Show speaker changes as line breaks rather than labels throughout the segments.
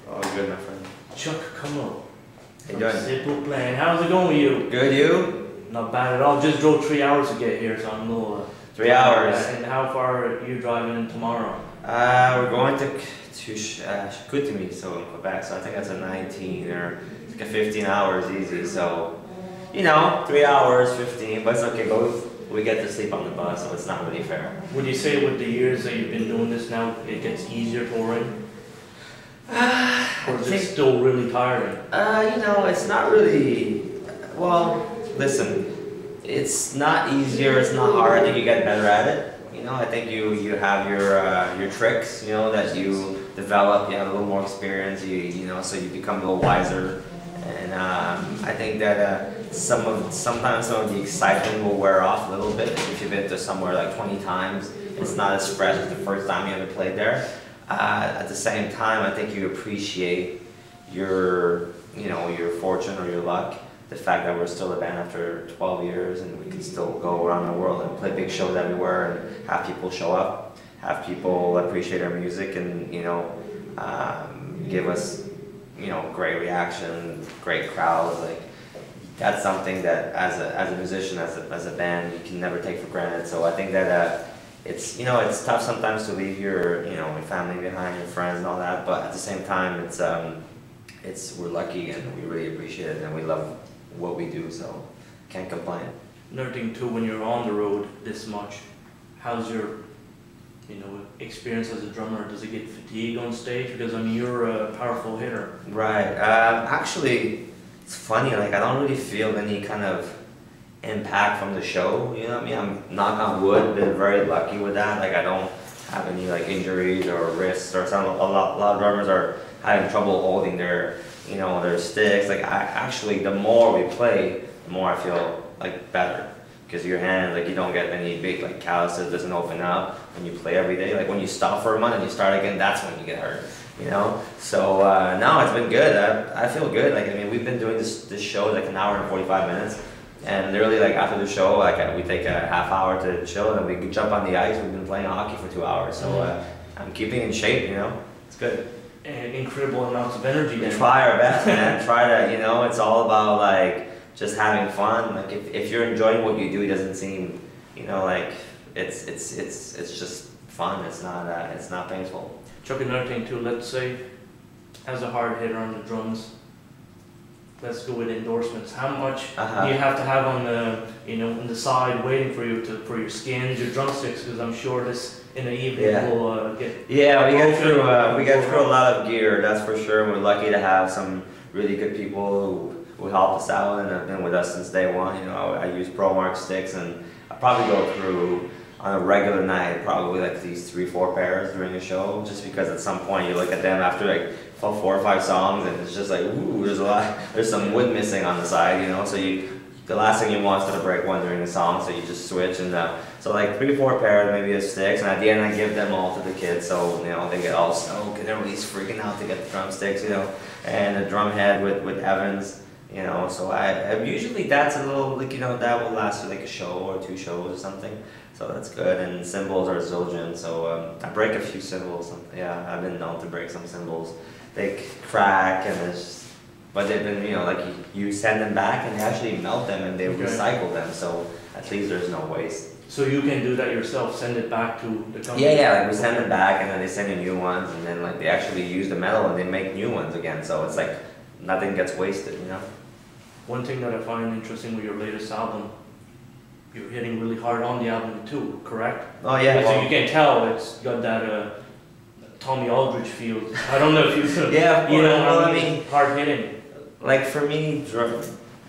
Oh, good, my friend.
Chuck Comeau.
How you doing?
Simple plan. How's it going with you?
Good, you?
Not bad at all. Just drove 3 hours to get here, so I'm a little.
3 hours.
And how far are you driving tomorrow?
We're going to Chicoutimi, so in Quebec. So I think that's a 19 or it's like a 15 hours easy. So, 3 hours, 15, but it's okay. We get to sleep on the bus, so it's not really fair.
Would you say with the years that you've been doing this now, it gets easier touring? Or is it still really tiring?
It's not really. Well, listen, it's not easier. It's not hard. I think you get better at it. I think you have your tricks. That you develop. You have a little more experience. So you become a little wiser. And I think that sometimes some of the excitement will wear off a little bit if you've been to somewhere like 20 times. It's not as fresh as the first time you ever played there. At the same time, I think you appreciate your fortune or your luck. The fact that we're still a band after 12 years and we can still go around the world and play big shows everywhere and have people show up, have people appreciate our music and give us great reaction, great crowds. Like that's something that as a musician, as a band, you can never take for granted. So I think that it's tough sometimes to leave your your family behind, your friends and all that. But at the same time, we're lucky and we really appreciate it and we love what we do. So can't complain.
Another thing too, when you're on the road this much, how's your experience as a drummer? Does it get fatigued on stage? Because you're a powerful hitter.
Right. Actually, it's funny. Like I don't really feel any kind of impact from the show. You know what I mean? I'm knock on wood. Been very lucky with that. Like I don't have any injuries or wrists or something. A lot of drummers are having trouble holding their their sticks. Like the more we play, the more I feel better. Because your hands, you don't get any big calluses, doesn't open up when you play every day. Like when you stop for a month and you start again, that's when you get hurt, So no, it's been good. I feel good. We've been doing this show an hour and 45 minutes, and literally after the show, we take a half hour to chill, and then we jump on the ice. We've been playing hockey for 2 hours, so I'm keeping in shape. It's good.
And incredible amounts of energy.
We try our best, man. Try to, it's all about just having fun. If you're enjoying what you do, it doesn't seem, it's just fun. It's not painful.
Chuck, another thing too. Let's say, as a hard hitter on the drums, let's go with endorsements. How much do you have to have on the on the side waiting for you for your skins, your drumsticks? Because I'm sure this in the evening will get.
Yeah, we get through a lot of gear. That's for sure. We're lucky to have some really good people who help us out and have been with us since day one. I use Pro Mark sticks, and I probably go through on a regular night probably these 3-4 pairs during a show, just because at some point you look at them after 4 or 5 songs and it's just ooh, there's some wood missing on the side, so the last thing you want is to break one during the song, so you just switch and so 3-4 pairs maybe of sticks, and at the end I give them all to the kids, so they get all stoked and everybody's freaking out to get the drumsticks, and a drum head with Evans. So I usually that's a little that will last for a show or 2 shows or something, so that's good. And cymbals are Zildjian, so I break a few cymbals. Yeah, I've been known to break some cymbals. They crack but they've been you send them back and they actually melt them and they recycle them, so at least there's no waste.
So you can do that yourself, send it back to the company?
Yeah, we send them back and then they send you new ones, and then they actually use the metal and they make new ones again, so it's nothing gets wasted,
One thing that I find interesting with your latest album, you're hitting really hard on the album too, correct?
Oh yeah.
So you can tell it's got that Tommy Aldridge feel. I don't know if you hard hitting.
For me,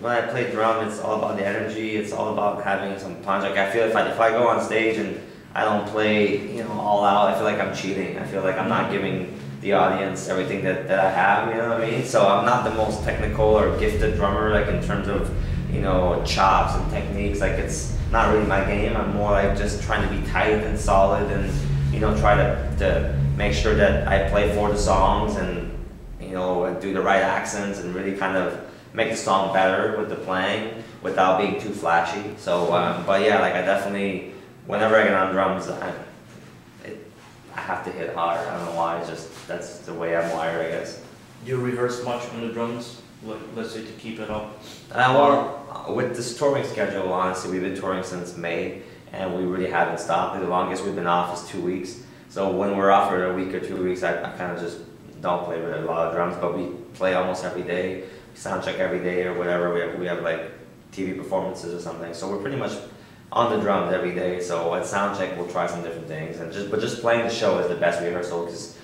when I play drum, it's all about the energy. It's all about having some punch. I feel if I go on stage and I don't play all out, I feel like I'm cheating. I feel like I'm not giving the audience everything that I have, what I mean? So I'm not the most technical or gifted drummer, in terms of, chops and techniques. It's not really my game. I'm more just trying to be tight and solid and, try to make sure that I play for the songs and, do the right accents and really kind of make the song better with the playing without being too flashy. So, but yeah, I definitely, whenever I get on drums, I have to hit hard. I don't know why. It's just that's the way I'm wired, I guess.
Do you rehearse much on the drums? Like, let's say to keep it up?
Well, with this touring schedule, honestly, we've been touring since May, and we really haven't stopped. The longest we've been off is 2 weeks. So when we're off for a week or 2 weeks, I kind of just don't play with a lot of drums, but we play almost every day. We sound check every day or whatever. We have like TV performances or something. So we're pretty much on the drums every day. So at sound check, we'll try some different things, and just playing the show is the best rehearsal, because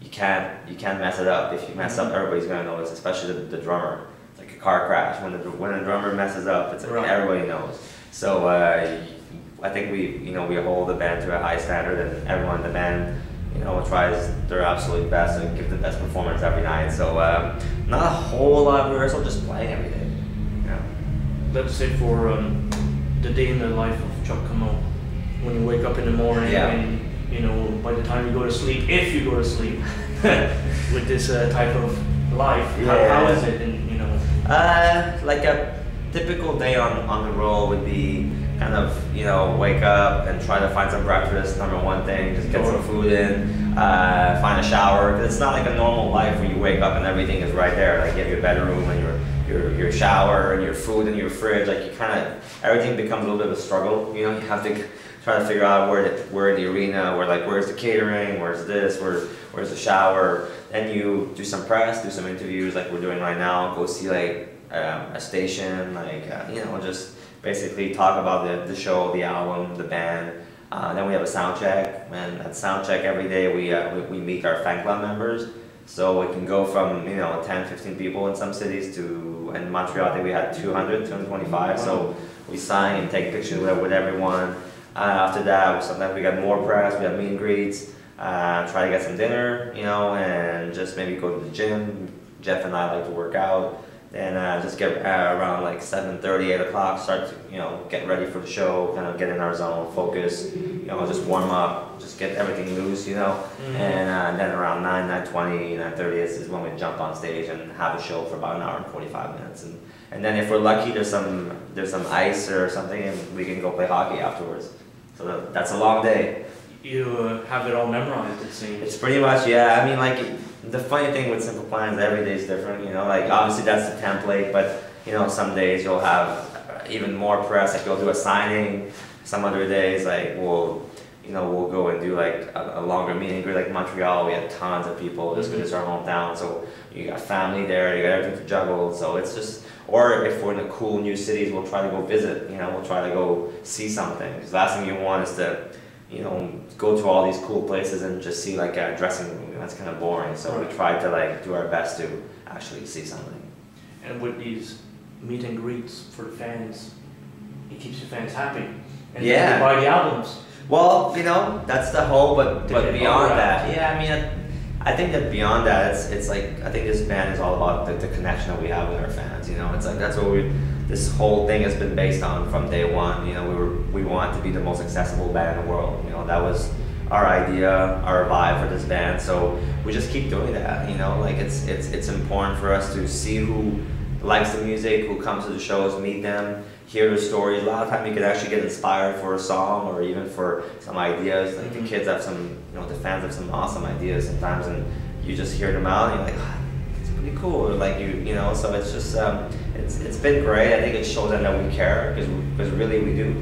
you can't mess it up. If you mess up, everybody's gonna notice, especially the drummer. It's like a car crash. When a drummer messes up, it's like
right.
Everybody knows. So I think we hold the band to a high standard, and everyone in the band tries their absolute best to give the best performance every night. So not a whole lot of rehearsal, just playing every day.
Let's say for the day in the life of Chuck Comeau, when you wake up in the morning and by the time you go to sleep, if you go to sleep with this type of life, how is it? And
like a typical day on the road would be kind of wake up and try to find some breakfast. Number one thing, just get some food in, find a shower. 'Cause it's not like a normal life where you wake up and everything is right there. Like you have your bedroom and your shower and your food in your fridge. Like everything becomes a little bit of a struggle. You have to try to figure out where the arena, where's the catering, where's this, where's the shower. Then you do some press, do some interviews like we're doing right now. Go see like a station, just basically talk about the show, the album, the band. Then we have a sound check, and at sound check every day we meet our fan club members. So it can go from 10, 15 people in some cities to, in Montreal I think we had 200, 225. So we sign and take pictures with everyone. After that, sometimes we got more press, we have meet and greets, try to get some dinner, and just maybe go to the gym. Jeff and I like to work out. Then just get around like 7:30, 8 o'clock, start to get ready for the show, kind of get in our zone, focus, just warm up, just get everything loose, and then around 9, 9:20, 9:30 is when we jump on stage and have a show for about an hour and 45 minutes, and then if we're lucky, there's some ice or something, and we can go play hockey afterwards. So that's a long day.
You have it all memorized, it seems.
It's pretty much, yeah. I mean, like, the funny thing with Simple Plan is every day is different, like, obviously that's the template, but, some days you'll have even more press, like, you'll do a signing. Some other days, like, we'll go and do, like, a longer meeting. Like Montreal, we had tons of people just because it's our hometown, so you got family there, you got everything to juggle, so it's just, or if we're in the cool new cities, we'll try to go visit, we'll try to go see something. Because the last thing you want is to, go to all these cool places and just see like a dressing room. That's kind of boring. So we try to like do our best to actually see something.
And with these meet and greets for the fans, it keeps the fans happy. And they buy the albums.
Well, that's the whole, but beyond that, I think that beyond that, it's like, I think this band is all about the connection that we have with our fans. It's like that's what this whole thing has been based on from day one. We want to be the most accessible band in the world. That was our idea, our vibe for this band. So we just keep doing that. Like it's important for us to see who likes the music, who comes to the shows, meet them, hear their stories. A lot of times you can actually get inspired for a song or even for some ideas. Like the kids have some, the fans have some awesome ideas sometimes, and you just hear them out and you're like, it's pretty cool. Or like so it's just it's been great. I think it shows them that we care because really we do.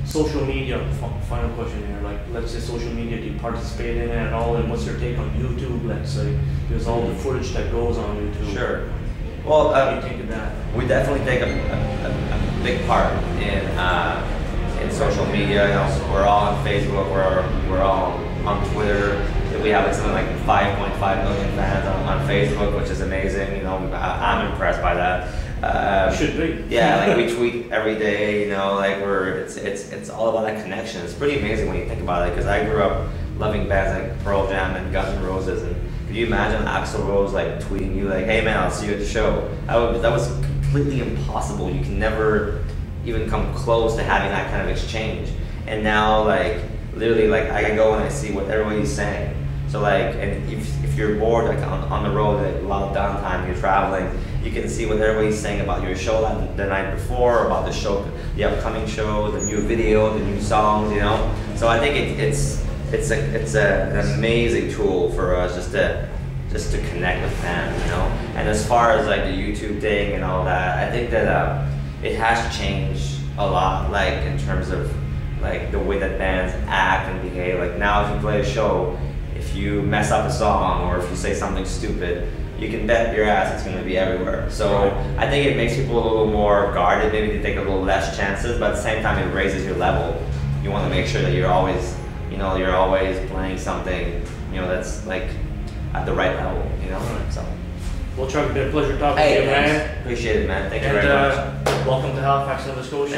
Social media. Final question here. Like, let's say social media. Do you participate in it at all? And what's your take on YouTube? Let's say there's all the footage that goes on YouTube.
Sure. Well,
what do you think of that?
We definitely take a big part in social media. We're all on Facebook. We're all on Twitter. We have like something like 5.5 million fans on Facebook, which is amazing. I'm impressed by that.
Should be.
Yeah, like we tweet every day. Like it's all about that connection. It's pretty amazing when you think about it. Because I grew up loving bands like Pearl Jam and Guns N' Roses, and could you imagine Axl Rose like tweeting you like, "Hey man, I'll see you at the show"? That was completely impossible. You can never even come close to having that kind of exchange. And now, like literally, like I can go and I see what everybody's saying. So like, and if you're bored, like on the road, like a lot of downtime, you're traveling, you can see what everybody's saying about your show the night before, about the show, the upcoming show, the new video, the new songs, So I think it's an amazing tool for us just to just to connect with fans, you know. And as far as like the YouTube thing and all that, I think that it has changed a lot, like in terms of like the way that bands act and behave. Like now, if you play a show, if you mess up a song or if you say something stupid, you can bet your ass it's going to be everywhere. So I think it makes people a little more guarded, maybe they take a little less chances, but at the same time it raises your level. You want to make sure that you're always, you know, you're always playing something, you know, that's like at the right level, you know. So.
Well, Chuck, it's been a pleasure talking to you, man.
Appreciate it, man. Thank you very much.
Welcome to Halifax, Nova Scotia.